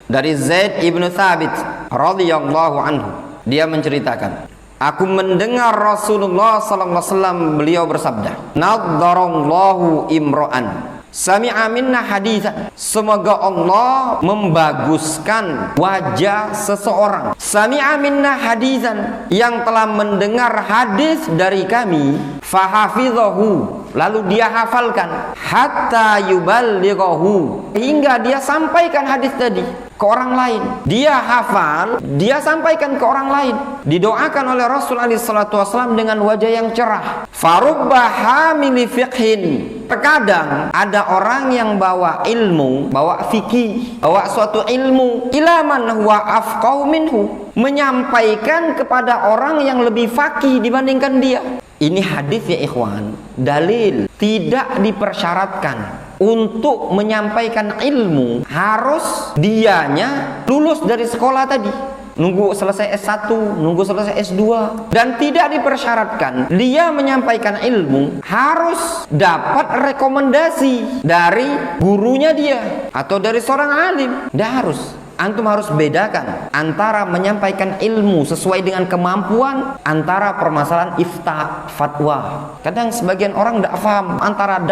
Dari Zaid ibnu Thabit radhiyallahu anhu, dia menceritakan, aku mendengar Rasulullah sallallahu alaihi wasallam beliau bersabda, "Naddarallahu imra'an sami'a minna haditsan." Semoga Allah membaguskan wajah seseorang. Sami'a minna haditsan, yang telah mendengar hadis dari kami, fahafizahu, lalu dia hafalkan, hatta yuballighahu, hingga dia sampaikan hadis tadi ke orang lain. Dia hafal, dia sampaikan ke orang lain. Didoakan oleh Rasulullah SAW dengan wajah yang cerah. Farubba hamili fiqhin, terkadang ada orang yang bawa ilmu, bawa fikih, bawa suatu ilmu, ila man huwa afqahu minhu, menyampaikan kepada orang yang lebih faqih dibandingkan dia. Ini hadis ya ikhwan, dalil tidak dipersyaratkan untuk menyampaikan ilmu harus dianya lulus dari sekolah tadi, nunggu selesai S1, nunggu selesai S2, dan tidak dipersyaratkan dia menyampaikan ilmu harus dapat rekomendasi dari gurunya dia atau dari seorang alim. Tidak harus. Antum harus bedakan antara menyampaikan ilmu sesuai dengan kemampuan, antara permasalahan ifta, fatwa. Kadang sebagian orang tidak paham antara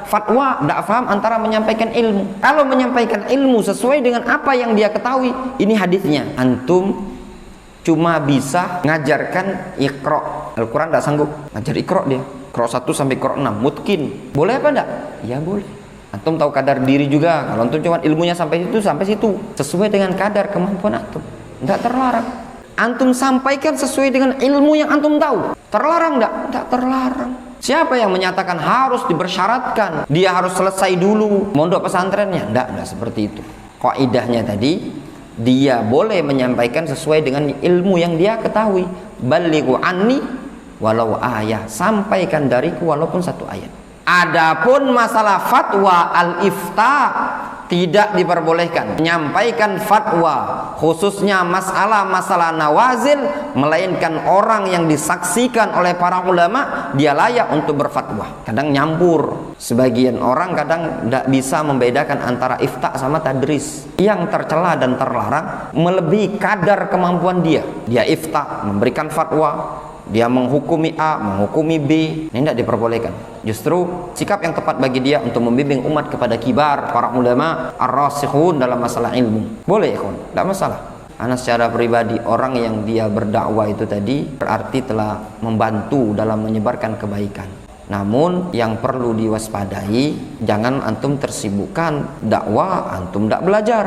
fatwa, tidak paham antara menyampaikan ilmu. Kalau menyampaikan ilmu sesuai dengan apa yang dia ketahui, ini hadisnya. Antum cuma bisa ngajarkan Iqra. Al-Quran tidak sanggup ngajar Iqra, dia Iqra 1 sampai Iqra 6 mungkin. Boleh apa enggak? Ya boleh. Antum tahu kadar diri juga. Kalau antum cuma ilmunya sampai situ, sesuai dengan kadar kemampuan antum, tidak terlarang. Antum sampaikan sesuai dengan ilmu yang antum tahu. Terlarang enggak? Tidak terlarang. Siapa yang menyatakan harus dibersyaratkan dia harus selesai dulu mondok pesantrennya? Tidak seperti itu. Kaidahnya tadi, dia boleh menyampaikan sesuai dengan ilmu yang dia ketahui. Balighu anni walau ayah, sampaikan dariku walaupun satu ayat. Adapun masalah fatwa al-ifta, tidak diperbolehkan menyampaikan fatwa khususnya masalah nawazil, melainkan orang yang disaksikan oleh para ulama dia layak untuk berfatwa. Kadang nyampur, sebagian orang kadang tidak bisa membedakan antara ifta sama tadris. Yang tercela dan terlarang melebihi kadar kemampuan dia. Dia ifta, memberikan fatwa, dia menghukumi A, menghukumi B, ini tidak diperbolehkan. Justru sikap yang tepat bagi dia untuk membimbing umat kepada kibar para ulama ar-rasikhun dalam masalah ilmu. Boleh ya, tidak masalah. Karena secara pribadi orang yang dia berdakwah itu tadi berarti telah membantu dalam menyebarkan kebaikan. Namun yang perlu diwaspadai, jangan antum tersibukkan dakwah, antum tidak belajar.